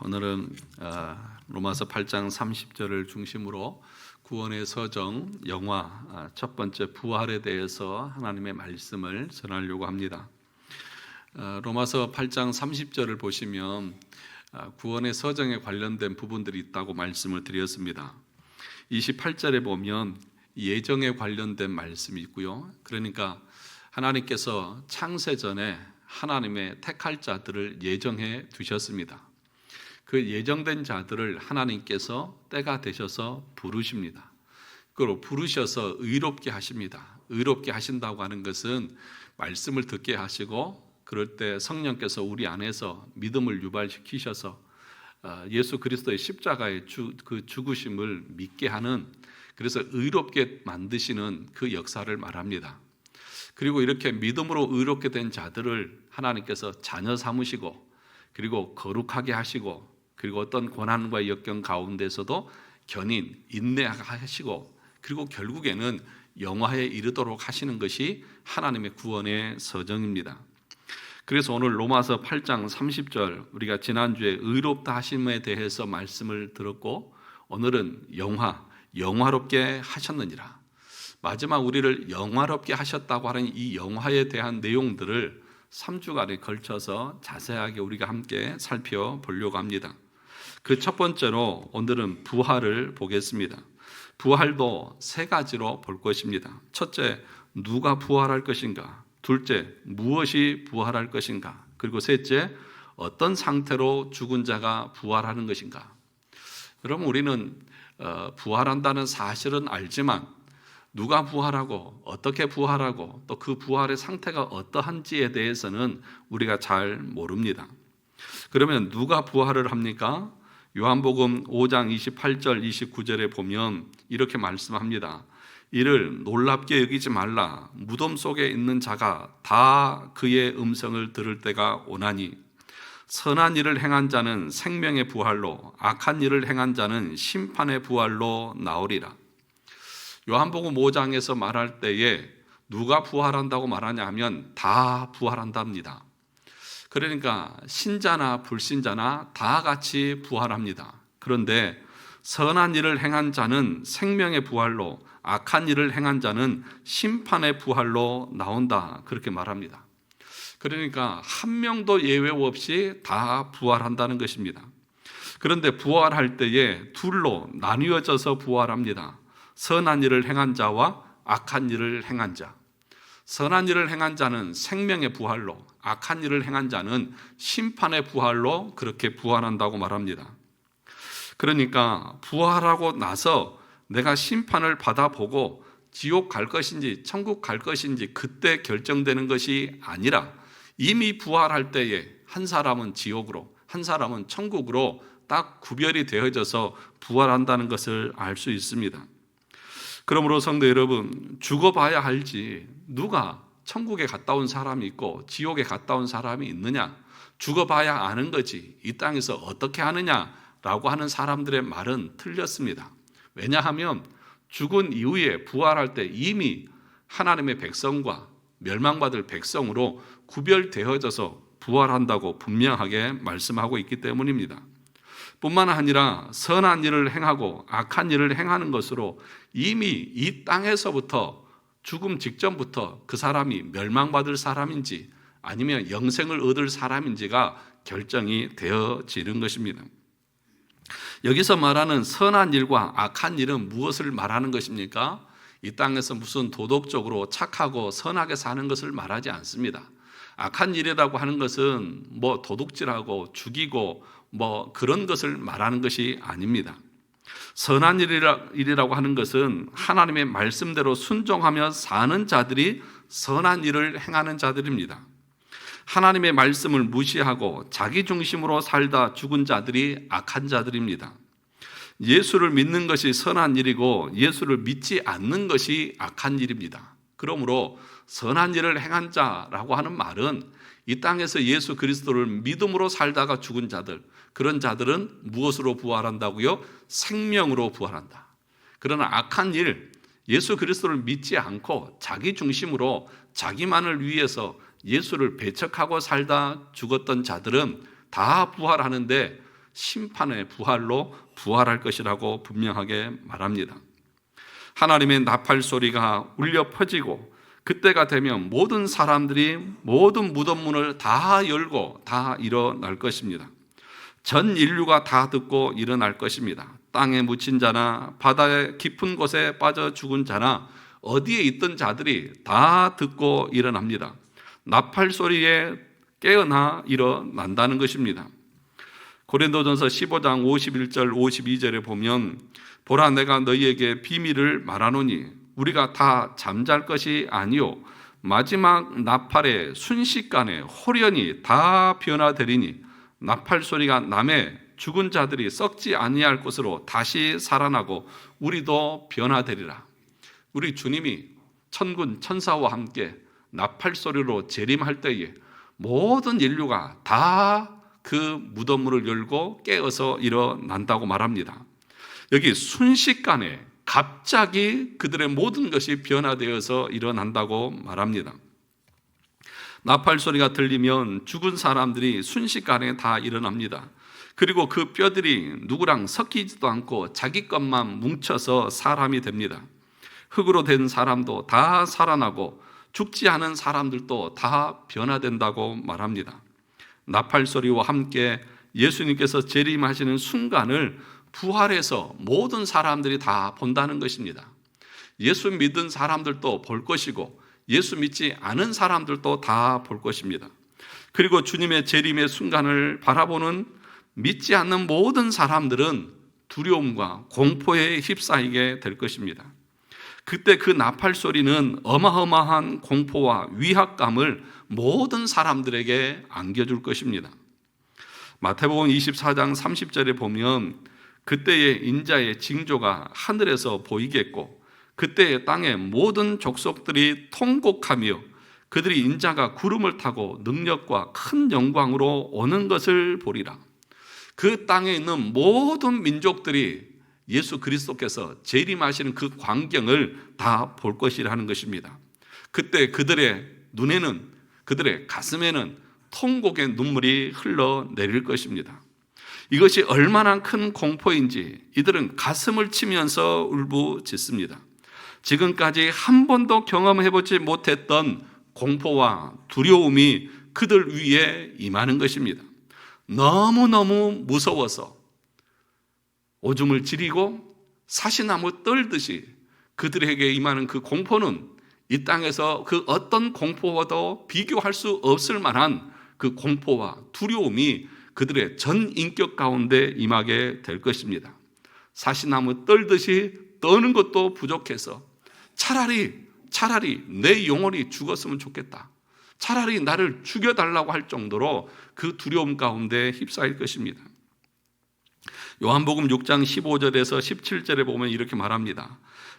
오늘은 로마서 8장 30절을 중심으로 구원의 서정 영화 첫 번째 부활에 대해서 하나님의 말씀을 전하려고 합니다. 로마서 8장 30절을 보시면 구원의 서정에 관련된 부분들이 있다고 말씀을 드렸습니다. 28절에 보면 예정에 관련된 말씀이 있고요. 그러니까 하나님께서 창세 전에 하나님의 택할 자들을 예정해 두셨습니다. 그 예정된 자들을 하나님께서 때가 되셔서 부르십니다. 그리고 부르셔서 의롭게 하십니다. 의롭게 하신다고 하는 것은 말씀을 듣게 하시고 그럴 때 성령께서 우리 안에서 믿음을 유발시키셔서 예수 그리스도의 십자가의 그 죽으심을 믿게 하는, 그래서 의롭게 만드시는 그 역사를 말합니다. 그리고 이렇게 믿음으로 의롭게 된 자들을 하나님께서 자녀 삼으시고 그리고 거룩하게 하시고 그리고 어떤 고난과 역경 가운데서도 견인, 인내하시고 그리고 결국에는 영화에 이르도록 하시는 것이 하나님의 구원의 서정입니다. 그래서 오늘 로마서 8장 30절 우리가 지난주에 의롭다 하심에 대해서 말씀을 들었고 오늘은 영화롭게 하셨느니라. 마지막 우리를 영화롭게 하셨다고 하는 이 영화에 대한 내용들을 3주간에 걸쳐서 자세하게 우리가 함께 살펴보려고 합니다. 그 첫 번째로 오늘은 부활을 보겠습니다. 부활도 세 가지로 볼 것입니다. 첫째, 누가 부활할 것인가? 둘째, 무엇이 부활할 것인가? 그리고 셋째, 어떤 상태로 죽은 자가 부활하는 것인가? 여러분, 우리는 부활한다는 사실은 알지만 누가 부활하고 어떻게 부활하고 또 그 부활의 상태가 어떠한지에 대해서는 우리가 잘 모릅니다. 그러면 누가 부활을 합니까? 요한복음 5장 28절 29절에 보면 이렇게 말씀합니다. 이를 놀랍게 여기지 말라. 무덤 속에 있는 자가 다 그의 음성을 들을 때가 오나니 선한 일을 행한 자는 생명의 부활로 악한 일을 행한 자는 심판의 부활로 나오리라. 요한복음 5장에서 말할 때에 누가 부활한다고 말하냐 하면 다 부활한답니다. 그러니까 신자나 불신자나 다 같이 부활합니다. 그런데 선한 일을 행한 자는 생명의 부활로 악한 일을 행한 자는 심판의 부활로 나온다, 그렇게 말합니다. 그러니까 한 명도 예외 없이 다 부활한다는 것입니다. 그런데 부활할 때에 둘로 나뉘어져서 부활합니다. 선한 일을 행한 자와 악한 일을 행한 자. 선한 일을 행한 자는 생명의 부활로, 악한 일을 행한 자는 심판의 부활로 그렇게 부활한다고 말합니다. 그러니까 부활하고 나서 내가 심판을 받아보고 지옥 갈 것인지 천국 갈 것인지 그때 결정되는 것이 아니라 이미 부활할 때에 한 사람은 지옥으로 한 사람은 천국으로 딱 구별이 되어져서 부활한다는 것을 알 수 있습니다. 그러므로 성도 여러분, 죽어봐야 알지 누가 천국에 갔다 온 사람이 있고 지옥에 갔다 온 사람이 있느냐, 죽어봐야 아는 거지 이 땅에서 어떻게 하느냐라고 하는 사람들의 말은 틀렸습니다. 왜냐하면 죽은 이후에 부활할 때 이미 하나님의 백성과 멸망받을 백성으로 구별되어져서 부활한다고 분명하게 말씀하고 있기 때문입니다. 뿐만 아니라 선한 일을 행하고 악한 일을 행하는 것으로 이미 이 땅에서부터 죽음 직전부터 그 사람이 멸망받을 사람인지 아니면 영생을 얻을 사람인지가 결정이 되어지는 것입니다. 여기서 말하는 선한 일과 악한 일은 무엇을 말하는 것입니까? 이 땅에서 무슨 도덕적으로 착하고 선하게 사는 것을 말하지 않습니다. 악한 일이라고 하는 것은 뭐 도둑질하고 죽이고 뭐 그런 것을 말하는 것이 아닙니다. 선한 일이라고 하는 것은 하나님의 말씀대로 순종하며 사는 자들이 선한 일을 행하는 자들입니다. 하나님의 말씀을 무시하고 자기 중심으로 살다 죽은 자들이 악한 자들입니다. 예수를 믿는 것이 선한 일이고 예수를 믿지 않는 것이 악한 일입니다. 그러므로 선한 일을 행한 자라고 하는 말은 이 땅에서 예수 그리스도를 믿음으로 살다가 죽은 자들, 그런 자들은 무엇으로 부활한다고요? 생명으로 부활한다. 그러나 악한 일, 예수 그리스도를 믿지 않고 자기 중심으로 자기만을 위해서 예수를 배척하고 살다 죽었던 자들은 다 부활하는데 심판의 부활로 부활할 것이라고 분명하게 말합니다. 하나님의 나팔 소리가 울려 퍼지고 그때가 되면 모든 사람들이 모든 무덤문을 다 열고 다 일어날 것입니다. 전 인류가 다 듣고 일어날 것입니다. 땅에 묻힌 자나 바다의 깊은 곳에 빠져 죽은 자나 어디에 있던 자들이 다 듣고 일어납니다. 나팔 소리에 깨어나 일어난다는 것입니다. 고린도전서 15장 51절 52절에 보면 보라 내가 너희에게 비밀을 말하노니 우리가 다 잠잘 것이 아니요 마지막 나팔의 순식간에 홀연히 다 변화되리니 나팔 소리가 나매 죽은 자들이 썩지 아니할 것으로 다시 살아나고 우리도 변화되리라. 우리 주님이 천군 천사와 함께 나팔 소리로 재림할 때에 모든 인류가 다 그 무덤문을 열고 깨어서 일어난다고 말합니다. 여기 순식간에 갑자기 그들의 모든 것이 변화되어서 일어난다고 말합니다. 나팔 소리가 들리면 죽은 사람들이 순식간에 다 일어납니다. 그리고 그 뼈들이 누구랑 섞이지도 않고 자기 것만 뭉쳐서 사람이 됩니다. 흙으로 된 사람도 다 살아나고 죽지 않은 사람들도 다 변화된다고 말합니다. 나팔 소리와 함께 예수님께서 재림하시는 순간을 부활해서 모든 사람들이 다 본다는 것입니다. 예수 믿은 사람들도 볼 것이고 예수 믿지 않은 사람들도 다 볼 것입니다. 그리고 주님의 재림의 순간을 바라보는 믿지 않는 모든 사람들은 두려움과 공포에 휩싸이게 될 것입니다. 그때 그 나팔 소리는 어마어마한 공포와 위압감을 모든 사람들에게 안겨줄 것입니다. 마태복음 24장 30절에 보면 그때의 인자의 징조가 하늘에서 보이겠고 그때의 땅의 모든 족속들이 통곡하며 그들이 인자가 구름을 타고 능력과 큰 영광으로 오는 것을 보리라. 그 땅에 있는 모든 민족들이 예수 그리스도께서 재림하시는 그 광경을 다 볼 것이라는 것입니다. 그때 그들의 눈에는 그들의 가슴에는 통곡의 눈물이 흘러내릴 것입니다. 이것이 얼마나 큰 공포인지 이들은 가슴을 치면서 울부짖습니다. 지금까지 한 번도 경험해보지 못했던 공포와 두려움이 그들 위에 임하는 것입니다. 너무너무 무서워서 오줌을 지리고 사시나무 떨듯이 그들에게 임하는 그 공포는 이 땅에서 그 어떤 공포와도 비교할 수 없을 만한 그 공포와 두려움이 그들의 전 인격 가운데 임하게 될 것입니다. 사시나무 떨듯이 떠는 것도 부족해서 차라리 내 영혼이 죽었으면 좋겠다. 차라리 나를 죽여달라고 할 정도로 그 두려움 가운데 휩싸일 것입니다. 요한복음 6장 15절에서 17절에 보면 이렇게 말합니다.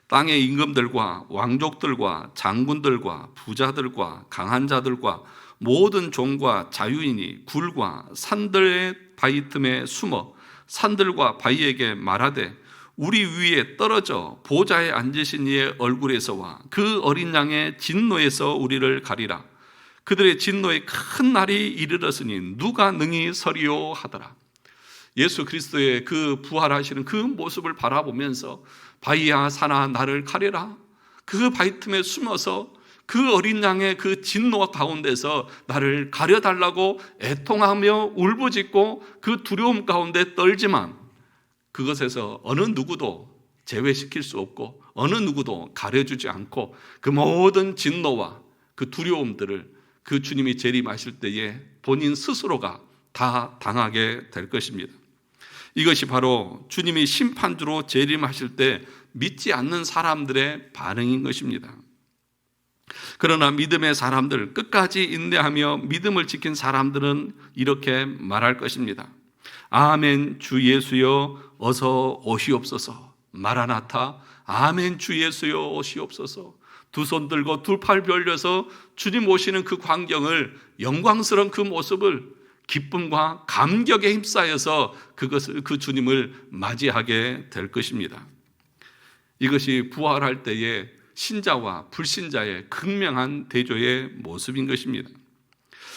땅의 임금들과 왕족들과 장군들과 부자들과 강한 자들과 모든 종과 자유인이 굴과 산들의 바위 틈에 숨어 산들과 바위에게 말하되 우리 위에 떨어져 보좌에 앉으신 이의 얼굴에서와 그 어린 양의 진노에서 우리를 가리라. 그들의 진노의 큰 날이 이르렀으니 누가 능히 서리요 하더라. 예수 그리스도의 그 부활하시는 그 모습을 바라보면서 바위야 산아 나를 가려라. 그 바위 틈에 숨어서 그 어린 양의 그 진노 가운데서 나를 가려달라고 애통하며 울부짖고 그 두려움 가운데 떨지만 그것에서 어느 누구도 제외시킬 수 없고 어느 누구도 가려주지 않고 그 모든 진노와 그 두려움들을 그 주님이 재림하실 때에 본인 스스로가 다 당하게 될 것입니다. 이것이 바로 주님이 심판주로 재림하실 때 믿지 않는 사람들의 반응인 것입니다. 그러나 믿음의 사람들, 끝까지 인내하며 믿음을 지킨 사람들은 이렇게 말할 것입니다. 아멘 주 예수여 어서 오시옵소서. 마라나타 아멘 주 예수여 오시옵소서. 두 손 들고 두 팔 벌려서 주님 오시는 그 광경을, 영광스러운 그 모습을 기쁨과 감격에 휩싸여서 그 주님을 맞이하게 될 것입니다. 이것이 부활할 때의 신자와 불신자의 극명한 대조의 모습인 것입니다.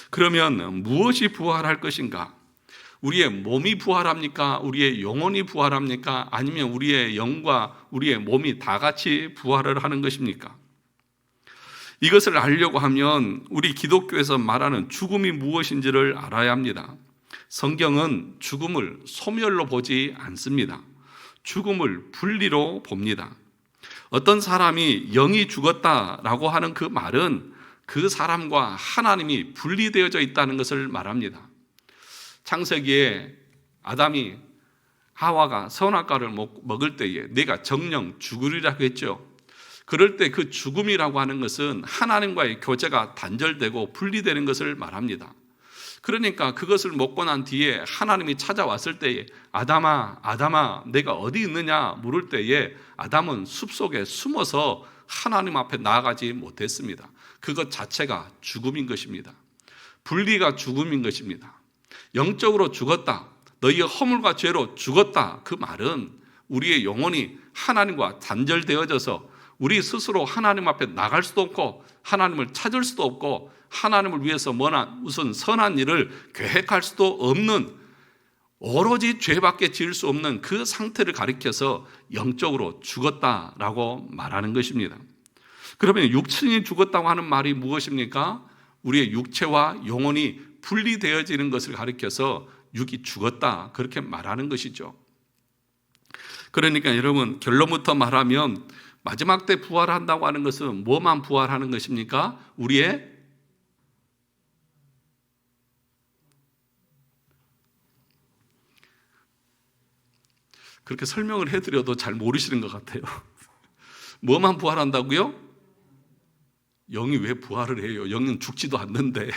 그러면 무엇이 부활할 것인가? 우리의 몸이 부활합니까? 우리의 영혼이 부활합니까? 아니면 우리의 영과 우리의 몸이 다 같이 부활을 하는 것입니까? 이것을 알려고 하면 우리 기독교에서 말하는 죽음이 무엇인지를 알아야 합니다. 성경은 죽음을 소멸로 보지 않습니다. 죽음을 분리로 봅니다. 어떤 사람이 영이 죽었다라고 하는 그 말은 그 사람과 하나님이 분리되어져 있다는 것을 말합니다. 창세기에 아담이 하와가 선악과를 먹을 때에 내가 정령 죽으리라고 했죠. 그럴 때 그 죽음이라고 하는 것은 하나님과의 교제가 단절되고 분리되는 것을 말합니다. 그러니까 그것을 먹고 난 뒤에 하나님이 찾아왔을 때에 아담아, 아담아, 내가 어디 있느냐 물을 때에 아담은 숲속에 숨어서 하나님 앞에 나아가지 못했습니다. 그것 자체가 죽음인 것입니다. 분리가 죽음인 것입니다. 영적으로 죽었다, 너희의 허물과 죄로 죽었다, 그 말은 우리의 영혼이 하나님과 단절되어져서 우리 스스로 하나님 앞에 나갈 수도 없고 하나님을 찾을 수도 없고 하나님을 위해서 무슨 선한 일을 계획할 수도 없는, 오로지 죄밖에 지을 수 없는 그 상태를 가리켜서 영적으로 죽었다라고 말하는 것입니다. 그러면 육신이 죽었다고 하는 말이 무엇입니까? 우리의 육체와 영혼이 분리되어지는 것을 가리켜서 육이 죽었다, 그렇게 말하는 것이죠. 그러니까 여러분, 결론부터 말하면 마지막 때 부활한다고 하는 것은 뭐만 부활하는 것입니까? 우리의 그렇게 설명을 해드려도 잘 모르시는 것 같아요. 뭐만 부활한다고요? 영이 왜 부활을 해요? 영은 죽지도 않는데.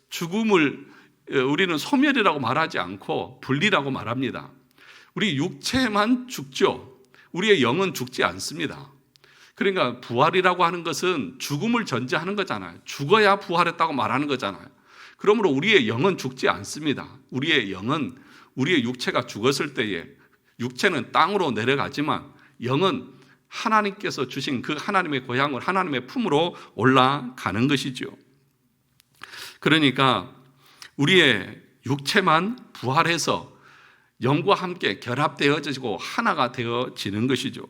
죽음을 우리는 소멸이라고 말하지 않고 분리라고 말합니다. 우리 육체만 죽죠. 우리의 영은 죽지 않습니다. 그러니까 부활이라고 하는 것은 죽음을 전제하는 거잖아요. 죽어야 부활했다고 말하는 거잖아요. 그러므로 우리의 영은 죽지 않습니다. 우리의 영은, 우리의 육체가 죽었을 때에 육체는 땅으로 내려가지만 영은 하나님께서 주신 그 하나님의 고향을 하나님의 품으로 올라가는 것이죠. 그러니까 우리의 육체만 부활해서 영과 함께 결합되어지고 하나가 되어지는 것이죠.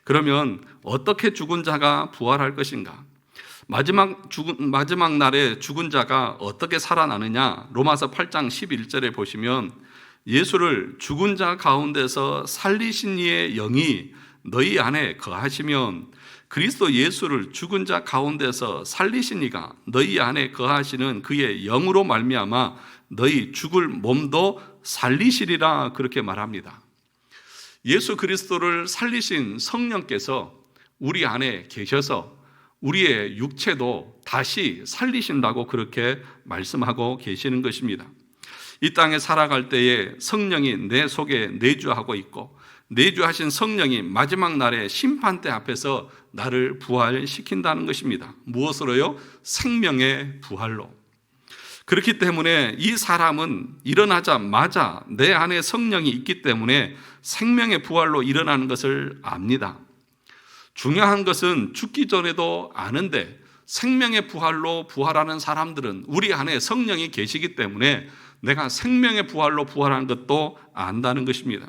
그러면 어떻게 죽은 자가 부활할 것인가? 마지막 날에 죽은 자가 어떻게 살아나느냐? 로마서 8장 11절에 보시면 예수를 죽은 자 가운데서 살리신 이의 영이 너희 안에 거하시면 그리스도 예수를 죽은 자 가운데서 살리신 이가 너희 안에 거하시는 그의 영으로 말미암아 너희 죽을 몸도 살리시리라, 그렇게 말합니다. 예수 그리스도를 살리신 성령께서 우리 안에 계셔서 우리의 육체도 다시 살리신다고 그렇게 말씀하고 계시는 것입니다. 이 땅에 살아갈 때에 성령이 내 속에 내주하고 있고 내주하신 성령이 마지막 날에 심판대 앞에서 나를 부활시킨다는 것입니다. 무엇으로요? 생명의 부활로. 그렇기 때문에 이 사람은 일어나자마자 내 안에 성령이 있기 때문에 생명의 부활로 일어나는 것을 압니다. 중요한 것은 죽기 전에도 아는데 생명의 부활로 부활하는 사람들은 우리 안에 성령이 계시기 때문에 내가 생명의 부활로 부활하는 것도 안다는 것입니다.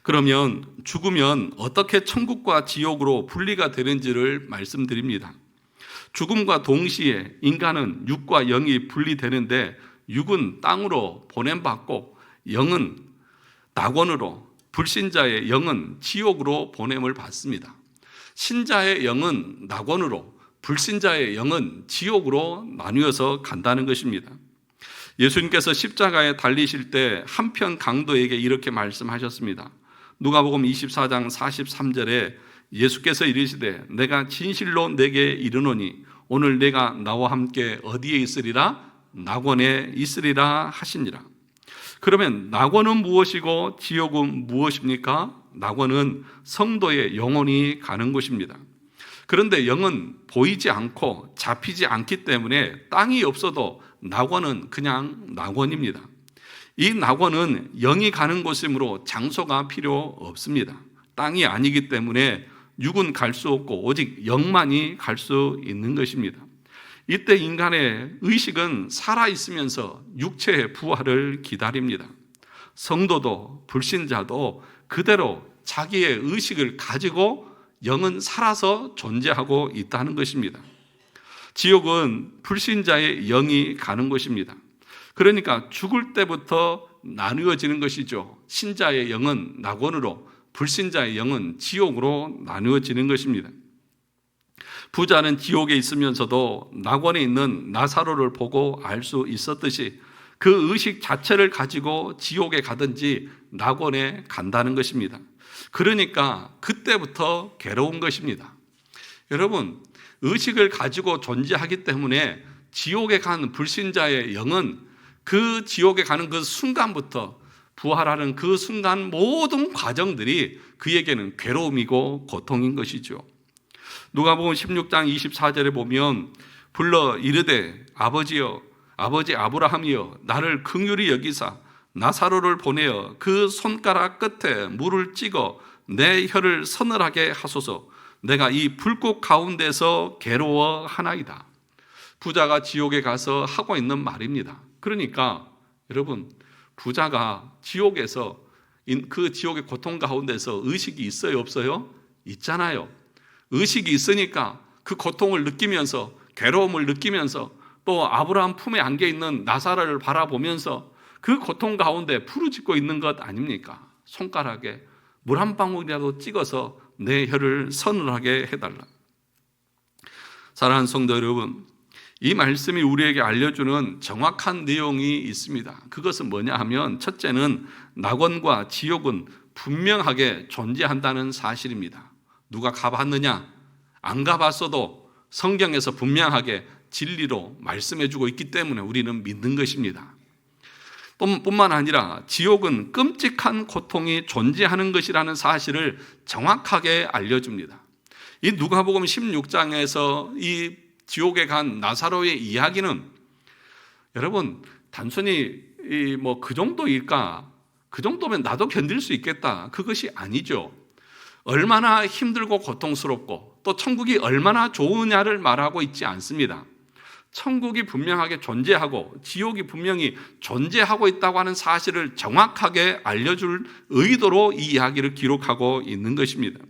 그러면 죽으면 어떻게 천국과 지옥으로 분리가 되는지를 말씀드립니다. 죽음과 동시에 인간은 육과 영이 분리되는데 육은 땅으로 보냄받고 영은 낙원으로, 불신자의 영은 지옥으로 보냄을 받습니다. 신자의 영은 낙원으로, 불신자의 영은 지옥으로 나뉘어서 간다는 것입니다. 예수님께서 십자가에 달리실 때 한편 강도에게 이렇게 말씀하셨습니다. 누가복음 24장 43절에 예수께서 이르시되 내가 진실로 내게 이르노니 오늘 내가 나와 함께 어디에 있으리라? 낙원에 있으리라 하시니라. 그러면 낙원은 무엇이고 지옥은 무엇입니까? 낙원은 성도의 영혼이 가는 곳입니다. 그런데 영은 보이지 않고 잡히지 않기 때문에 땅이 없어도 낙원은 그냥 낙원입니다. 이 낙원은 영이 가는 곳이므로 장소가 필요 없습니다. 땅이 아니기 때문에 육은 갈 수 없고 오직 영만이 갈 수 있는 것입니다. 이때 인간의 의식은 살아있으면서 육체의 부활을 기다립니다. 성도도 불신자도 그대로 자기의 의식을 가지고 영은 살아서 존재하고 있다는 것입니다. 지옥은 불신자의 영이 가는 곳입니다. 그러니까 죽을 때부터 나누어지는 것이죠. 신자의 영은 낙원으로, 불신자의 영은 지옥으로 나누어지는 것입니다. 부자는 지옥에 있으면서도 낙원에 있는 나사로를 보고 알 수 있었듯이 그 의식 자체를 가지고 지옥에 가든지 낙원에 간다는 것입니다. 그러니까 그때부터 괴로운 것입니다. 여러분, 의식을 가지고 존재하기 때문에 지옥에 간 불신자의 영은 그 지옥에 가는 그 순간부터 부활하는 그 순간 모든 과정들이 그에게는 괴로움이고 고통인 것이죠. 누가복음 16장 24절에 보면 불러 이르되 아버지여, 아버지 아브라함이여, 나를 긍휼히 여기사 나사로를 보내어 그 손가락 끝에 물을 찍어 내 혀를 서늘하게 하소서. 내가 이 불꽃 가운데서 괴로워하나이다. 부자가 지옥에 가서 하고 있는 말입니다. 그러니까 여러분, 부자가 지옥에서 그 지옥의 고통 가운데서 의식이 있어요, 없어요? 있잖아요. 의식이 있으니까 그 고통을 느끼면서, 괴로움을 느끼면서, 또 아브라함 품에 안겨 있는 나사로를 바라보면서 그 고통 가운데 부르짖고 있는 것 아닙니까? 손가락에 물 한 방울이라도 찍어서 내 혀를 서늘하게 해달라. 사랑하는 성도 여러분, 이 말씀이 우리에게 알려주는 정확한 내용이 있습니다. 그것은 뭐냐 하면, 첫째는 낙원과 지옥은 분명하게 존재한다는 사실입니다. 누가 가봤느냐? 안 가봤어도 성경에서 분명하게 진리로 말씀해주고 있기 때문에 우리는 믿는 것입니다. 뿐만 아니라 지옥은 끔찍한 고통이 존재하는 것이라는 사실을 정확하게 알려줍니다. 이 누가복음 16장에서 이 지옥에 간 나사로의 이야기는 여러분, 단순히 그 정도일까? 그 정도면 나도 견딜 수 있겠다. 그것이 아니죠. 얼마나 힘들고 고통스럽고 또 천국이 얼마나 좋으냐를 말하고 있지 않습니다. 천국이 분명하게 존재하고 지옥이 분명히 존재하고 있다고 하는 사실을 정확하게 알려줄 의도로 이 이야기를 기록하고 있는 것입니다.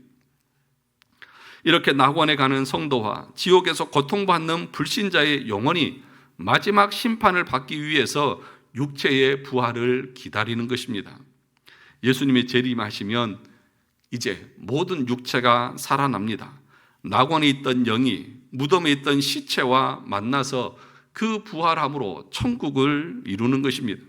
이렇게 낙원에 가는 성도와 지옥에서 고통받는 불신자의 영혼이 마지막 심판을 받기 위해서 육체의 부활을 기다리는 것입니다. 예수님이 재림하시면 이제 모든 육체가 살아납니다. 낙원에 있던 영이 무덤에 있던 시체와 만나서 그 부활함으로 천국을 이루는 것입니다.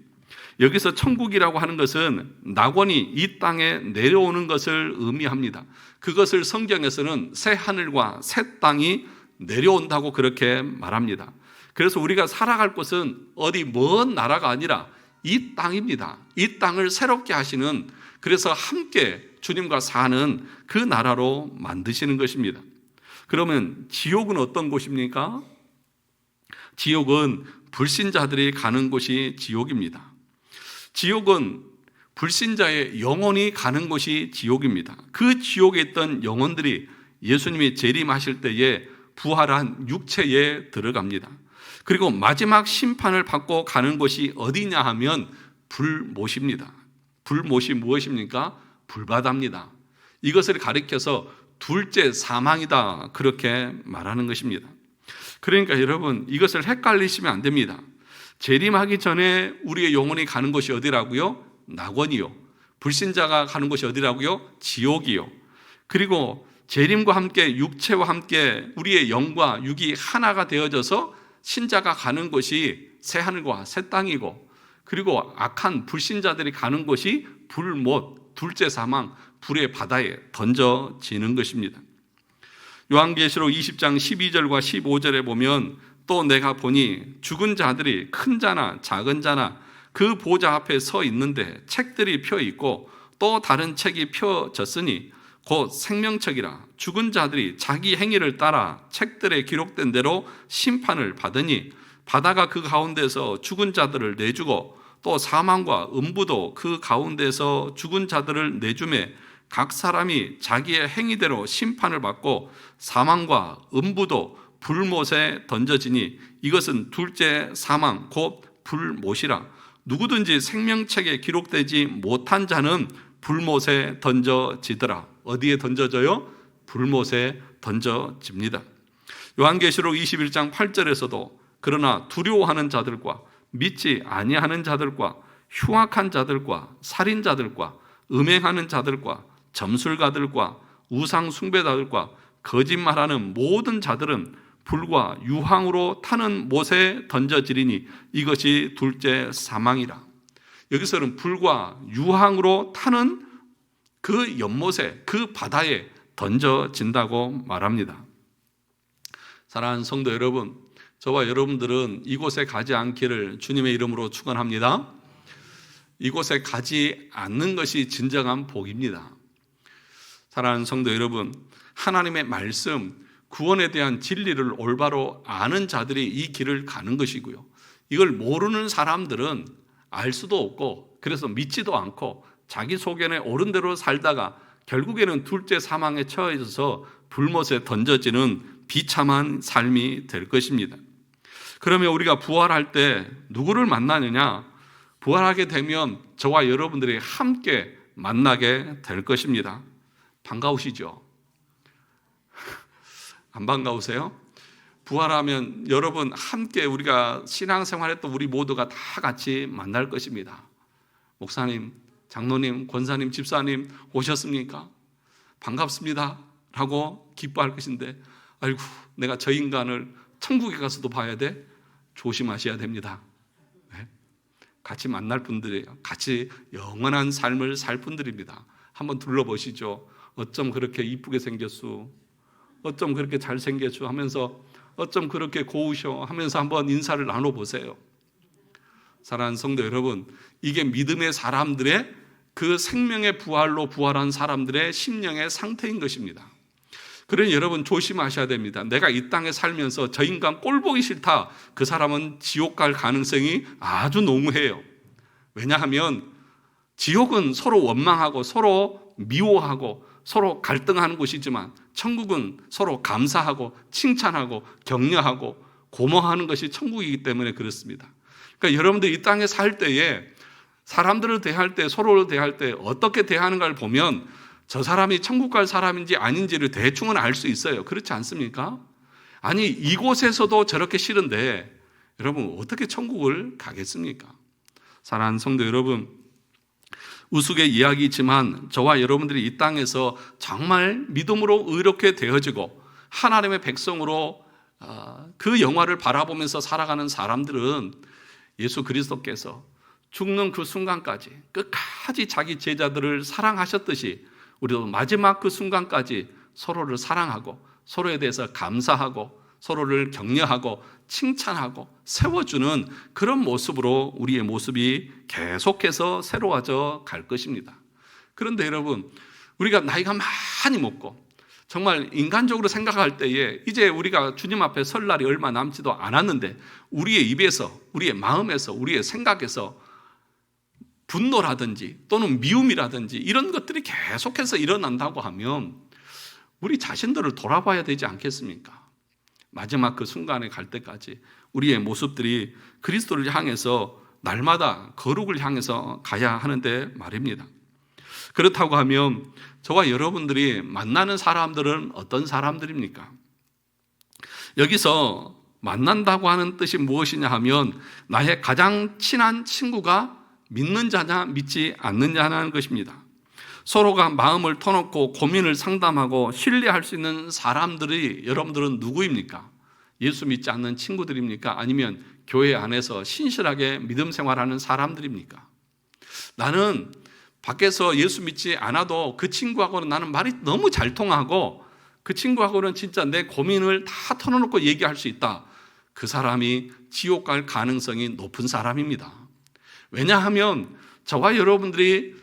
여기서 천국이라고 하는 것은 낙원이 이 땅에 내려오는 것을 의미합니다. 그것을 성경에서는 새 하늘과 새 땅이 내려온다고 그렇게 말합니다. 그래서 우리가 살아갈 곳은 어디 먼 나라가 아니라 이 땅입니다. 이 땅을 새롭게 하시는, 그래서 함께 주님과 사는 그 나라로 만드시는 것입니다. 그러면 지옥은 어떤 곳입니까? 지옥은 불신자들이 가는 곳이 지옥입니다. 지옥은 불신자의 영혼이 가는 곳이 지옥입니다. 그 지옥에 있던 영혼들이 예수님이 재림하실 때에 부활한 육체에 들어갑니다. 그리고 마지막 심판을 받고 가는 곳이 어디냐 하면 불못입니다. 불못이 무엇입니까? 불바다입니다. 이것을 가리켜서 둘째 사망이다, 그렇게 말하는 것입니다. 그러니까 여러분, 이것을 헷갈리시면 안 됩니다. 재림하기 전에 우리의 영혼이 가는 곳이 어디라고요? 낙원이요. 불신자가 가는 곳이 어디라고요? 지옥이요. 그리고 재림과 함께 육체와 함께 우리의 영과 육이 하나가 되어져서 신자가 가는 곳이 새 하늘과 새 땅이고, 그리고 악한 불신자들이 가는 곳이 불못, 둘째 사망, 불의 바다에 던져지는 것입니다. 요한계시록 20장 12절과 15절에 보면 또 내가 보니 죽은 자들이 큰 자나 작은 자나 그 보좌 앞에 서 있는데 책들이 펴 있고 또 다른 책이 펴졌으니 곧 생명책이라. 죽은 자들이 자기 행위를 따라 책들에 기록된 대로 심판을 받으니 바다가 그 가운데서 죽은 자들을 내주고 또 사망과 음부도 그 가운데서 죽은 자들을 내주매 각 사람이 자기의 행위대로 심판을 받고 사망과 음부도 불못에 던져지니 이것은 둘째 사망 곧 불못이라. 누구든지 생명책에 기록되지 못한 자는 불못에 던져지더라. 어디에 던져져요? 불못에 던져집니다. 요한계시록 21장 8절에서도 그러나 두려워하는 자들과 믿지 아니하는 자들과 흉악한 자들과 살인자들과 음행하는 자들과 점술가들과 우상 숭배자들과 거짓말하는 모든 자들은 불과 유황으로 타는 못에 던져지리니 이것이 둘째 사망이라. 여기서는 불과 유황으로 타는 그 연못에, 그 바다에 던져진다고 말합니다. 사랑하는 성도 여러분, 저와 여러분들은 이곳에 가지 않기를 주님의 이름으로 축원합니다. 이곳에 가지 않는 것이 진정한 복입니다. 사랑하는 성도 여러분, 하나님의 말씀, 구원에 대한 진리를 올바로 아는 자들이 이 길을 가는 것이고요. 이걸 모르는 사람들은 알 수도 없고 그래서 믿지도 않고 자기 소견에 옳은 대로 살다가 결국에는 둘째 사망에 처해져서 불못에 던져지는 비참한 삶이 될 것입니다. 그러면 우리가 부활할 때 누구를 만나느냐? 부활하게 되면 저와 여러분들이 함께 만나게 될 것입니다. 반가우시죠? 안 반가우세요? 부활하면 여러분 함께 우리가 신앙생활했던 우리 모두가 다 같이 만날 것입니다. 목사님, 장로님, 권사님, 집사님 오셨습니까? 반갑습니다 라고 기뻐할 것인데 아이고 내가 저 인간을 천국에 가서도 봐야 돼? 조심하셔야 됩니다. 네? 같이 만날 분들이에요. 같이 영원한 삶을 살 분들입니다. 한번 둘러보시죠. 어쩜 그렇게 이쁘게 생겼수, 어쩜 그렇게 잘생겼수 하면서 어쩜 그렇게 고우셔 하면서 한번 인사를 나눠보세요. 사랑하는 성도 여러분, 이게 믿음의 사람들의 그 생명의 부활로 부활한 사람들의 심령의 상태인 것입니다. 그러니 여러분 조심하셔야 됩니다. 내가 이 땅에 살면서 저 인간 꼴 보기 싫다, 그 사람은 지옥 갈 가능성이 아주 농후해요. 왜냐하면 지옥은 서로 원망하고 서로 미워하고 서로 갈등하는 곳이지만 천국은 서로 감사하고 칭찬하고 격려하고 고마워하는 것이 천국이기 때문에 그렇습니다. 그러니까 여러분들이 이 땅에 살 때에 사람들을 대할 때, 서로를 대할 때 어떻게 대하는가를 보면 저 사람이 천국 갈 사람인지 아닌지를 대충은 알 수 있어요. 그렇지 않습니까? 아니 이곳에서도 저렇게 싫은데 여러분 어떻게 천국을 가겠습니까? 사랑하는 성도 여러분, 우스개 이야기지만 저와 여러분들이 이 땅에서 정말 믿음으로 의롭게 되어지고 하나님의 백성으로 그 영화를 바라보면서 살아가는 사람들은 예수 그리스도께서 죽는 그 순간까지 끝까지 자기 제자들을 사랑하셨듯이 우리도 마지막 그 순간까지 서로를 사랑하고 서로에 대해서 감사하고 서로를 격려하고 칭찬하고 세워주는 그런 모습으로 우리의 모습이 계속해서 새로워져 갈 것입니다. 그런데 여러분, 우리가 나이가 많이 먹고 정말 인간적으로 생각할 때에 이제 우리가 주님 앞에 설 날이 얼마 남지도 않았는데 우리의 입에서, 우리의 마음에서, 우리의 생각에서 분노라든지 또는 미움이라든지 이런 것들이 계속해서 일어난다고 하면 우리 자신들을 돌아봐야 되지 않겠습니까? 마지막 그 순간에 갈 때까지 우리의 모습들이 그리스도를 향해서 날마다 거룩을 향해서 가야 하는데 말입니다. 그렇다고 하면 저와 여러분들이 만나는 사람들은 어떤 사람들입니까? 여기서 만난다고 하는 뜻이 무엇이냐 하면 나의 가장 친한 친구가 믿는 자냐 믿지 않는 자냐는 것입니다. 서로가 마음을 터놓고 고민을 상담하고 신뢰할 수 있는 사람들이 여러분들은 누구입니까? 예수 믿지 않는 친구들입니까? 아니면 교회 안에서 신실하게 믿음 생활하는 사람들입니까? 나는 밖에서 예수 믿지 않아도 그 친구하고는 나는 말이 너무 잘 통하고 그 친구하고는 진짜 내 고민을 다 털어놓고 얘기할 수 있다. 그 사람이 지옥 갈 가능성이 높은 사람입니다. 왜냐하면 저와 여러분들의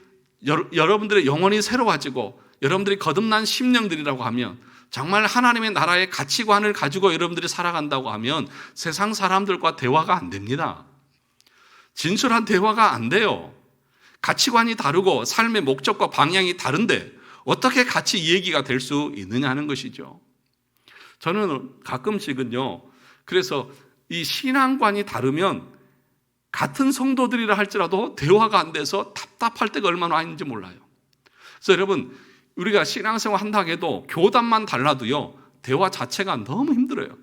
영혼이 새로워지고 여러분들이 거듭난 심령들이라고 하면 정말 하나님의 나라의 가치관을 가지고 여러분들이 살아간다고 하면 세상 사람들과 대화가 안 됩니다. 진솔한 대화가 안 돼요. 가치관이 다르고 삶의 목적과 방향이 다른데 어떻게 같이 얘기가 될 수 있느냐 하는 것이죠. 저는 가끔씩은요, 그래서 이 신앙관이 다르면 같은 성도들이라 할지라도 대화가 안 돼서 답답할 때가 얼마나 많은지 몰라요. 그래서 여러분, 우리가 신앙생활 한다고 해도 교단만 달라도요, 대화 자체가 너무 힘들어요.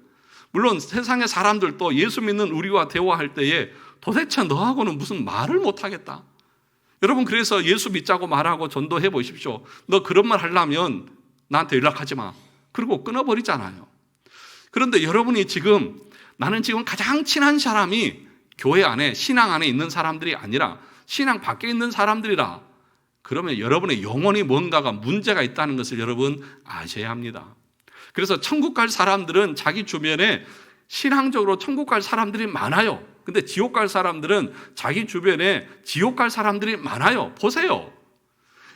물론 세상의 사람들도 예수 믿는 우리와 대화할 때에 도대체 너하고는 무슨 말을 못하겠다. 여러분, 그래서 예수 믿자고 말하고 전도해 보십시오. 너 그런 말 하려면 나한테 연락하지 마. 그리고 끊어버리잖아요. 그런데 여러분이 지금, 나는 지금 가장 친한 사람이 교회 안에, 신앙 안에 있는 사람들이 아니라 신앙 밖에 있는 사람들이라, 그러면 여러분의 영혼이 뭔가가 문제가 있다는 것을 여러분 아셔야 합니다. 그래서 천국 갈 사람들은 자기 주변에 신앙적으로 천국 갈 사람들이 많아요. 근데 지옥 갈 사람들은 자기 주변에 지옥 갈 사람들이 많아요. 보세요.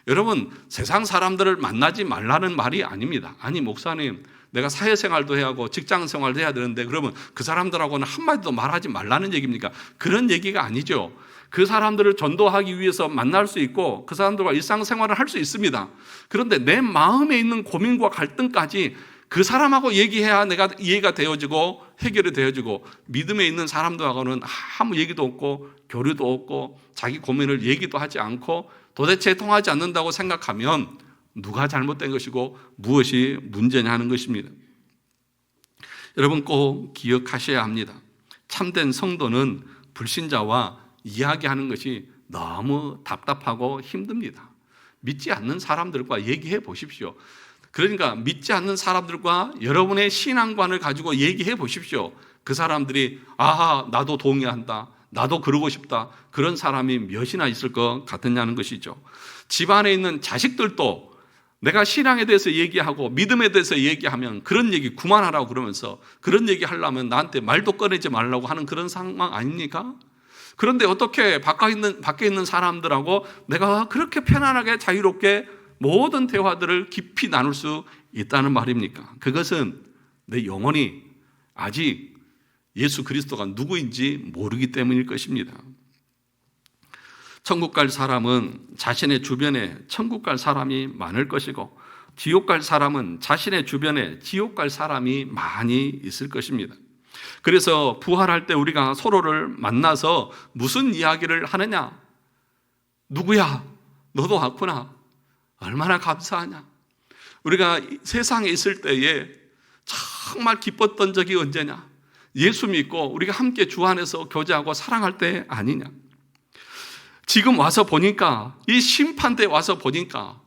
여러분, 세상 사람들을 만나지 말라는 말이 아닙니다. 아니, 목사님, 내가 사회생활도 해야 하고 직장생활도 해야 되는데 그러면 그 사람들하고는 한마디도 말하지 말라는 얘기입니까? 그런 얘기가 아니죠. 그 사람들을 전도하기 위해서 만날 수 있고 그 사람들과 일상생활을 할 수 있습니다. 그런데 내 마음에 있는 고민과 갈등까지 그 사람하고 얘기해야 내가 이해가 되어지고 해결이 되어지고, 믿음에 있는 사람들하고는 아무 얘기도 없고 교류도 없고 자기 고민을 얘기도 하지 않고 도대체 통하지 않는다고 생각하면 누가 잘못된 것이고 무엇이 문제냐 하는 것입니다. 여러분, 꼭 기억하셔야 합니다. 참된 성도는 불신자와 이야기하는 것이 너무 답답하고 힘듭니다. 믿지 않는 사람들과 얘기해 보십시오. 그러니까 믿지 않는 사람들과 여러분의 신앙관을 가지고 얘기해 보십시오. 그 사람들이 아하, 나도 동의한다, 나도 그러고 싶다, 그런 사람이 몇이나 있을 것 같느냐는 것이죠. 집안에 있는 자식들도 내가 신앙에 대해서 얘기하고 믿음에 대해서 얘기하면 그런 얘기 그만하라고 그러면서, 그런 얘기 하려면 나한테 말도 꺼내지 말라고 하는 그런 상황 아닙니까? 그런데 어떻게 밖에 있는 사람들하고 내가 그렇게 편안하게 자유롭게 모든 대화들을 깊이 나눌 수 있다는 말입니까? 그것은 내 영혼이 아직 예수 그리스도가 누구인지 모르기 때문일 것입니다. 천국 갈 사람은 자신의 주변에 천국 갈 사람이 많을 것이고, 지옥 갈 사람은 자신의 주변에 지옥 갈 사람이 많이 있을 것입니다. 그래서 부활할 때 우리가 서로를 만나서 무슨 이야기를 하느냐? 누구야? 너도 왔구나. 얼마나 감사하냐? 우리가 세상에 있을 때에 정말 기뻤던 적이 언제냐? 예수 믿고 우리가 함께 주 안에서 교제하고 사랑할 때 아니냐? 지금 와서 보니까, 이 심판대에 와서 보니까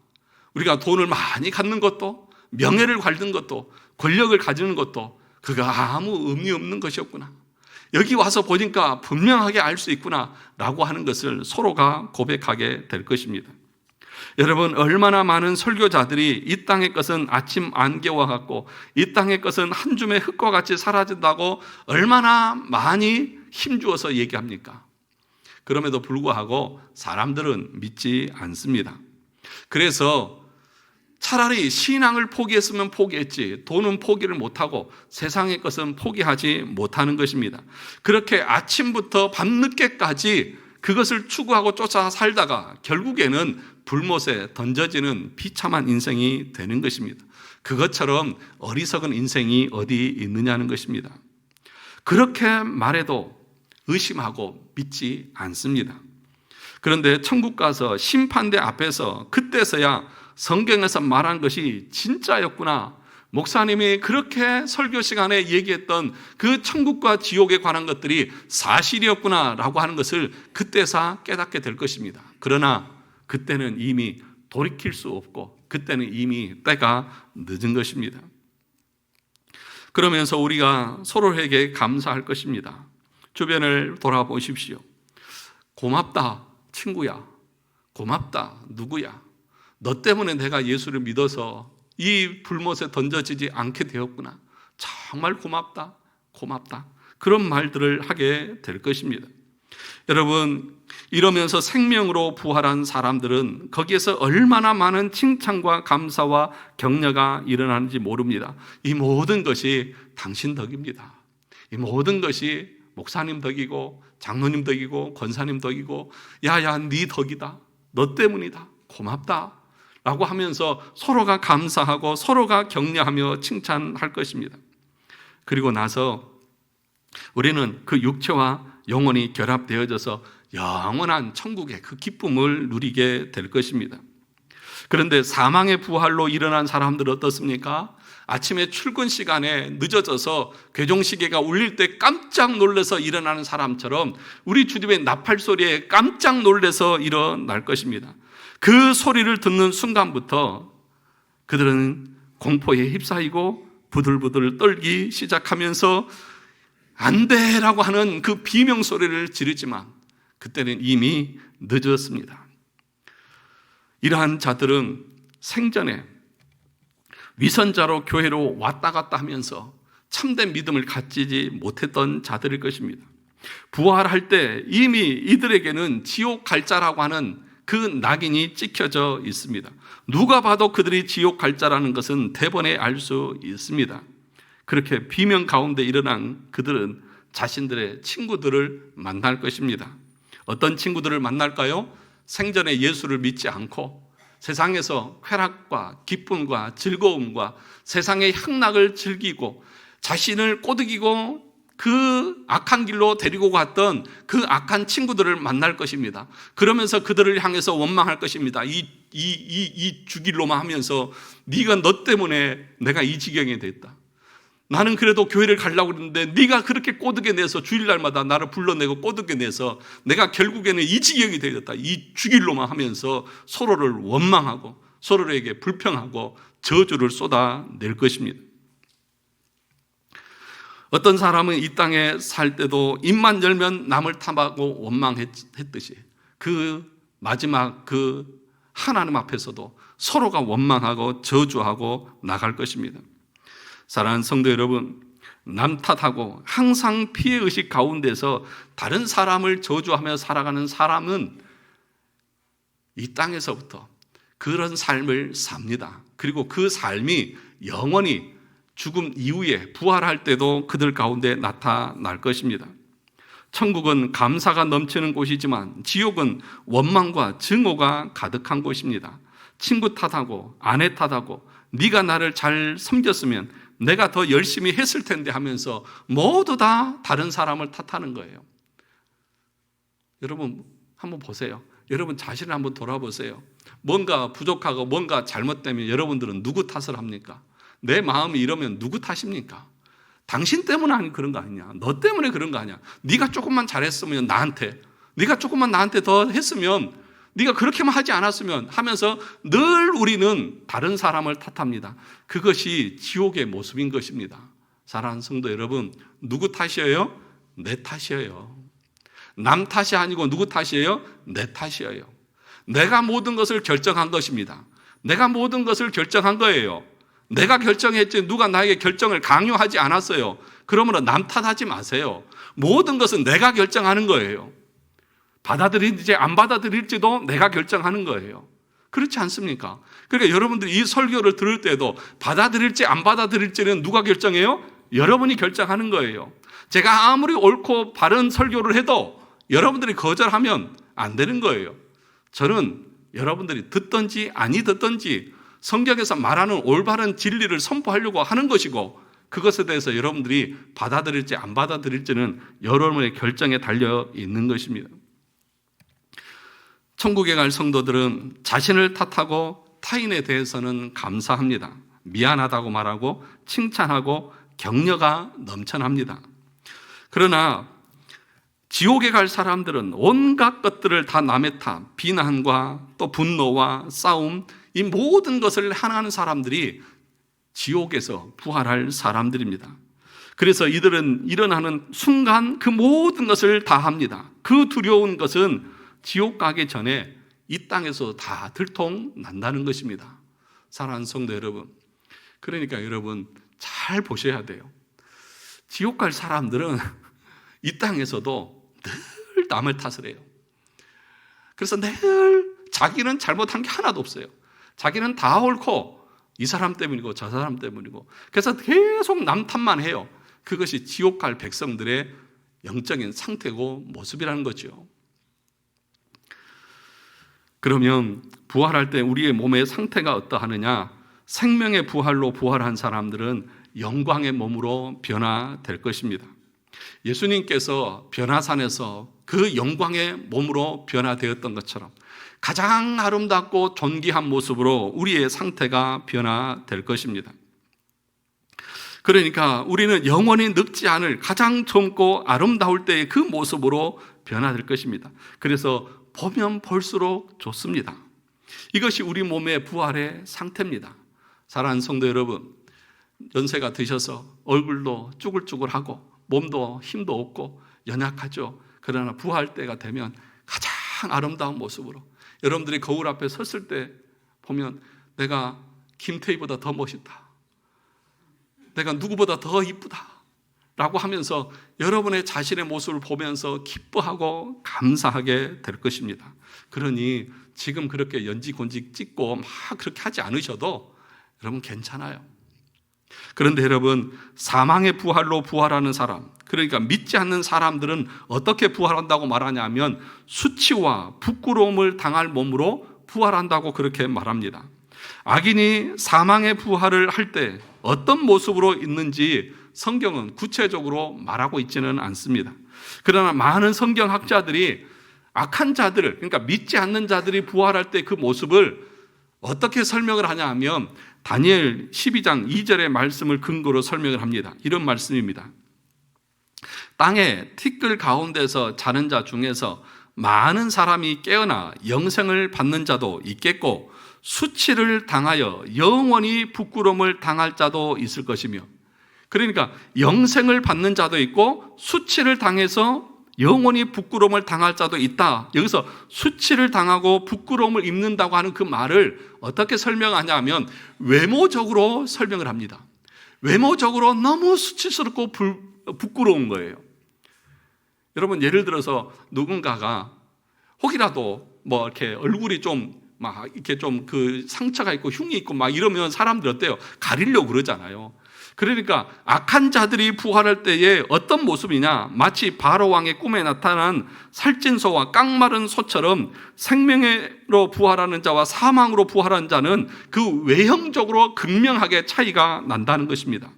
우리가 돈을 많이 갖는 것도, 명예를 갖는 것도, 권력을 가지는 것도 그거 아무 의미 없는 것이었구나. 여기 와서 보니까 분명하게 알 수 있구나 라고 하는 것을 서로가 고백하게 될 것입니다. 여러분, 얼마나 많은 설교자들이 이 땅의 것은 아침 안개와 같고 이 땅의 것은 한 줌의 흙과 같이 사라진다고 얼마나 많이 힘주어서 얘기합니까? 그럼에도 불구하고 사람들은 믿지 않습니다. 그래서 차라리 신앙을 포기했으면 포기했지, 돈은 포기를 못하고 세상의 것은 포기하지 못하는 것입니다. 그렇게 아침부터 밤늦게까지 그것을 추구하고 쫓아 살다가 결국에는 불못에 던져지는 비참한 인생이 되는 것입니다. 그것처럼 어리석은 인생이 어디 있느냐는 것입니다. 그렇게 말해도 의심하고 믿지 않습니다. 그런데 천국 가서 심판대 앞에서 그때서야 성경에서 말한 것이 진짜였구나, 목사님이 그렇게 설교 시간에 얘기했던 그 천국과 지옥에 관한 것들이 사실이었구나 라고 하는 것을 그때서 깨닫게 될 것입니다. 그러나 그때는 이미 돌이킬 수 없고 그때는 이미 때가 늦은 것입니다. 그러면서 우리가 서로에게 감사할 것입니다. 주변을 돌아보십시오. 고맙다 친구야, 고맙다 누구야, 너 때문에 내가 예수를 믿어서 이 불못에 던져지지 않게 되었구나, 정말 고맙다 고맙다, 그런 말들을 하게 될 것입니다. 여러분, 이러면서 생명으로 부활한 사람들은 거기에서 얼마나 많은 칭찬과 감사와 격려가 일어나는지 모릅니다. 이 모든 것이 당신 덕입니다. 이 모든 것이 목사님 덕이고 장로님 덕이고 권사님 덕이고, 야야 네 덕이다, 너 때문이다, 고맙다 라고 하면서 서로가 감사하고 서로가 격려하며 칭찬할 것입니다. 그리고 나서 우리는 그 육체와 영혼이 결합되어져서 영원한 천국의 그 기쁨을 누리게 될 것입니다. 그런데 사망의 부활로 일어난 사람들은 어떻습니까? 아침에 출근 시간에 늦어져서 괴종시계가 울릴 때 깜짝 놀라서 일어나는 사람처럼 우리 주님의 나팔 소리에 깜짝 놀라서 일어날 것입니다. 그 소리를 듣는 순간부터 그들은 공포에 휩싸이고 부들부들 떨기 시작하면서 안 돼라고 하는 그 비명 소리를 지르지만 그때는 이미 늦었습니다. 이러한 자들은 생전에 위선자로 교회로 왔다 갔다 하면서 참된 믿음을 갖지 못했던 자들일 것입니다. 부활할 때 이미 이들에게는 지옥 갈 자라고 하는 그 낙인이 찍혀져 있습니다. 누가 봐도 그들이 지옥 갈 자라는 것은 대번에 알 수 있습니다. 그렇게 비명 가운데 일어난 그들은 자신들의 친구들을 만날 것입니다. 어떤 친구들을 만날까요? 생전에 예수를 믿지 않고 세상에서 쾌락과 기쁨과 즐거움과 세상의 향락을 즐기고 자신을 꼬드기고 그 악한 길로 데리고 갔던 그 악한 친구들을 만날 것입니다. 그러면서 그들을 향해서 원망할 것입니다. 이 주길로만 하면서 네가 너 때문에 내가 이 지경에 됐다. 나는 그래도 교회를 가려고 그랬는데 네가 그렇게 꼬드게 내서 주일날마다 나를 불러내고 꼬드게 내서 내가 결국에는 이 지경이 되었다. 이 주길로만 하면서 서로를 원망하고 서로에게 불평하고 저주를 쏟아낼 것입니다. 어떤 사람은 이 땅에 살 때도 입만 열면 남을 탐하고 원망했듯이 그 마지막 그 하나님 앞에서도 서로가 원망하고 저주하고 나갈 것입니다. 사랑하는 성도 여러분, 남 탓하고 항상 피해의식 가운데서 다른 사람을 저주하며 살아가는 사람은 이 땅에서부터 그런 삶을 삽니다. 그리고 그 삶이 영원히 죽음 이후에 부활할 때도 그들 가운데 나타날 것입니다. 천국은 감사가 넘치는 곳이지만 지옥은 원망과 증오가 가득한 곳입니다. 친구 탓하고 아내 탓하고 네가 나를 잘 섬겼으면 내가 더 열심히 했을 텐데 하면서 모두 다 다른 사람을 탓하는 거예요. 여러분 한번 보세요. 여러분 자신을 한번 돌아보세요. 뭔가 부족하고 뭔가 잘못되면 여러분들은 누구 탓을 합니까? 내 마음이 이러면 누구 탓입니까? 당신 때문에 그런 거 아니냐? 너 때문에 그런 거 아니야? 네가 조금만 잘했으면 나한테, 네가 조금만 나한테 더 했으면, 네가 그렇게만 하지 않았으면 하면서 늘 우리는 다른 사람을 탓합니다. 그것이 지옥의 모습인 것입니다. 사랑하는 성도 여러분, 누구 탓이에요? 내 탓이에요. 남 탓이 아니고 누구 탓이에요? 내 탓이에요. 내가 모든 것을 결정한 것입니다. 내가 모든 것을 결정한 거예요. 내가 결정했지 누가 나에게 결정을 강요하지 않았어요. 그러므로 남 탓하지 마세요. 모든 것은 내가 결정하는 거예요. 받아들일지 안 받아들일지도 내가 결정하는 거예요. 그렇지 않습니까? 그러니까 여러분들이 이 설교를 들을 때도 받아들일지 안 받아들일지는 누가 결정해요? 여러분이 결정하는 거예요. 제가 아무리 옳고 바른 설교를 해도 여러분들이 거절하면 안 되는 거예요. 저는 여러분들이 듣든지 아니 듣든지 성경에서 말하는 올바른 진리를 선포하려고 하는 것이고 그것에 대해서 여러분들이 받아들일지 안 받아들일지는 여러분의 결정에 달려 있는 것입니다. 천국에 갈 성도들은 자신을 탓하고 타인에 대해서는 감사합니다. 미안하다고 말하고 칭찬하고 격려가 넘쳐납니다. 그러나 지옥에 갈 사람들은 온갖 것들을 다 남의 탓, 비난과 또 분노와 싸움, 이 모든 것을 하는 사람들이 지옥에서 부활할 사람들입니다. 그래서 이들은 일어나는 순간 그 모든 것을 다 합니다. 그 두려운 것은 지옥 가기 전에 이 땅에서 다 들통난다는 것입니다. 사랑하는 성도 여러분, 그러니까 여러분 잘 보셔야 돼요. 지옥 갈 사람들은 이 땅에서도 늘 남을 탓을 해요. 그래서 늘 자기는 잘못한 게 하나도 없어요. 자기는 다 옳고 이 사람 때문이고 저 사람 때문이고 그래서 계속 남 탓만 해요. 그것이 지옥 갈 백성들의 영적인 상태고 모습이라는 거죠. 그러면 부활할 때 우리의 몸의 상태가 어떠하느냐? 생명의 부활로 부활한 사람들은 영광의 몸으로 변화될 것입니다. 예수님께서 변화산에서 그 영광의 몸으로 변화되었던 것처럼 가장 아름답고 존귀한 모습으로 우리의 상태가 변화될 것입니다. 그러니까 우리는 영원히 늙지 않을 가장 젊고 아름다울 때의 그 모습으로 변화될 것입니다. 그래서 보면 볼수록 좋습니다. 이것이 우리 몸의 부활의 상태입니다. 사랑하는 성도 여러분, 연세가 드셔서 얼굴도 쭈글쭈글하고 몸도 힘도 없고 연약하죠. 그러나 부활 때가 되면 가장 아름다운 모습으로, 여러분들이 거울 앞에 섰을 때 보면 내가 김태희보다 더 멋있다, 내가 누구보다 더 이쁘다 라고 하면서 여러분의 자신의 모습을 보면서 기뻐하고 감사하게 될 것입니다. 그러니 지금 그렇게 연지곤지 찍고 막 그렇게 하지 않으셔도 여러분 괜찮아요. 그런데 여러분, 사망의 부활로 부활하는 사람, 그러니까 믿지 않는 사람들은 어떻게 부활한다고 말하냐면 수치와 부끄러움을 당할 몸으로 부활한다고 그렇게 말합니다. 악인이 사망의 부활을 할 때 어떤 모습으로 있는지 성경은 구체적으로 말하고 있지는 않습니다. 그러나 많은 성경학자들이 악한 자들, 그러니까 믿지 않는 자들이 부활할 때 그 모습을 어떻게 설명을 하냐 하면 다니엘 12장 2절의 말씀을 근거로 설명을 합니다. 이런 말씀입니다. 땅의 티끌 가운데서 자는 자 중에서 많은 사람이 깨어나 영생을 받는 자도 있겠고 수치를 당하여 영원히 부끄러움을 당할 자도 있을 것이며, 그러니까 영생을 받는 자도 있고 수치를 당해서 영원히 부끄러움을 당할 자도 있다. 여기서 수치를 당하고 부끄러움을 입는다고 하는 그 말을 어떻게 설명하냐 하면 외모적으로 설명을 합니다. 외모적으로 너무 수치스럽고 부끄러운 거예요. 여러분, 예를 들어서 누군가가 혹이라도 뭐 이렇게 얼굴이 좀 막 이렇게 좀 그 상처가 있고 흉이 있고 막 이러면 사람들 어때요? 가리려고 그러잖아요. 그러니까 악한 자들이 부활할 때에 어떤 모습이냐, 마치 바로 왕의 꿈에 나타난 살찐 소와 깡마른 소처럼 생명으로 부활하는 자와 사망으로 부활하는 자는 그 외형적으로 극명하게 차이가 난다는 것입니다.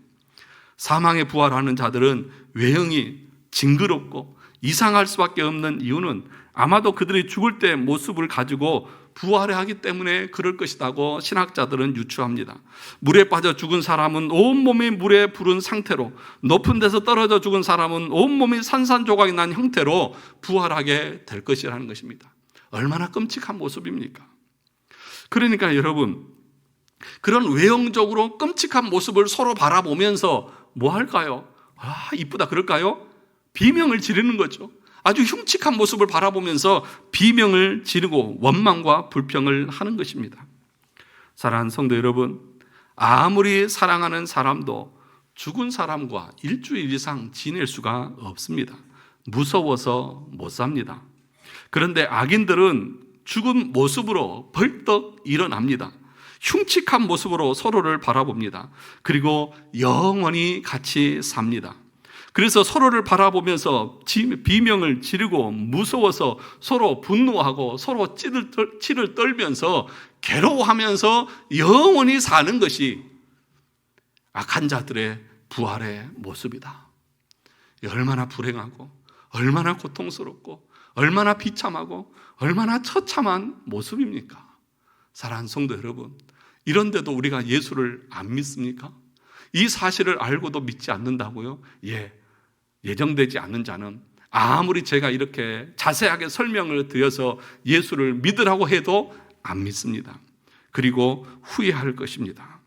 사망에 부활하는 자들은 외형이 징그럽고 이상할 수밖에 없는 이유는 아마도 그들이 죽을 때 모습을 가지고 부활하기 때문에 그럴 것이라고 신학자들은 유추합니다. 물에 빠져 죽은 사람은 온몸이 물에 부른 상태로, 높은 데서 떨어져 죽은 사람은 온몸이 산산조각이 난 형태로 부활하게 될 것이라는 것입니다. 얼마나 끔찍한 모습입니까? 그러니까 여러분, 그런 외형적으로 끔찍한 모습을 서로 바라보면서 뭐 할까요? 아, 이쁘다 그럴까요? 비명을 지르는 거죠. 아주 흉측한 모습을 바라보면서 비명을 지르고 원망과 불평을 하는 것입니다. 사랑하는 성도 여러분, 아무리 사랑하는 사람도 죽은 사람과 일주일 이상 지낼 수가 없습니다. 무서워서 못 삽니다. 그런데 악인들은 죽은 모습으로 벌떡 일어납니다. 흉측한 모습으로 서로를 바라봅니다. 그리고 영원히 같이 삽니다. 그래서 서로를 바라보면서 비명을 지르고 무서워서 서로 분노하고 서로 치를 떨면서 괴로워하면서 영원히 사는 것이 악한 자들의 부활의 모습이다. 얼마나 불행하고 얼마나 고통스럽고 얼마나 비참하고 얼마나 처참한 모습입니까? 사랑하는 성도 여러분, 이런데도 우리가 예수를 안 믿습니까? 이 사실을 알고도 믿지 않는다고요? 예정되지 않는 자는 아무리 제가 이렇게 자세하게 설명을 드려서 예수를 믿으라고 해도 안 믿습니다. 그리고 후회할 것입니다.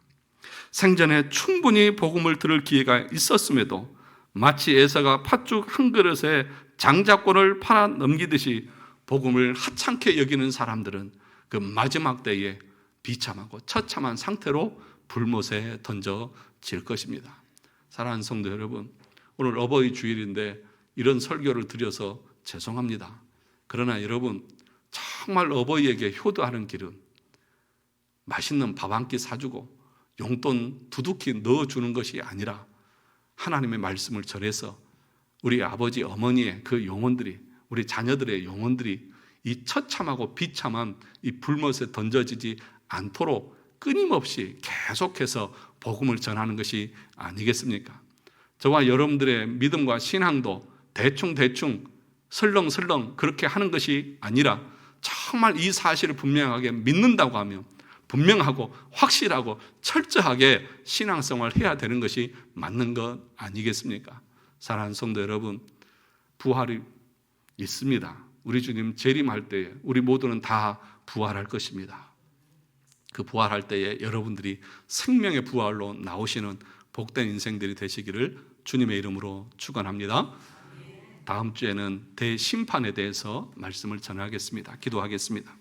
생전에 충분히 복음을 들을 기회가 있었음에도 마치 에서가 팥죽 한 그릇에 장자권을 팔아 넘기듯이 복음을 하찮게 여기는 사람들은 그 마지막 때에 비참하고 처참한 상태로 불못에 던져질 것입니다. 사랑하는 성도 여러분, 오늘 어버이 주일인데 이런 설교를 드려서 죄송합니다. 그러나 여러분, 정말 어버이에게 효도하는 길은 맛있는 밥 한 끼 사주고 용돈 두둑히 넣어주는 것이 아니라 하나님의 말씀을 전해서 우리 아버지 어머니의 그 영혼들이, 우리 자녀들의 영혼들이 이 처참하고 비참한 이 불못에 던져지지 않도록 끊임없이 계속해서 복음을 전하는 것이 아니겠습니까? 저와 여러분들의 믿음과 신앙도 대충 설렁설렁 그렇게 하는 것이 아니라 정말 이 사실을 분명하게 믿는다고 하면 분명하고 확실하고 철저하게 신앙생활을 해야 되는 것이 맞는 것 아니겠습니까? 사랑하는 성도 여러분, 부활이 있습니다. 우리 주님 재림할 때에 우리 모두는 다 부활할 것입니다. 그 부활할 때에 여러분들이 생명의 부활로 나오시는 복된 인생들이 되시기를 주님의 이름으로 축원합니다. 다음 주에는 대심판에 대해서 말씀을 전하겠습니다. 기도하겠습니다.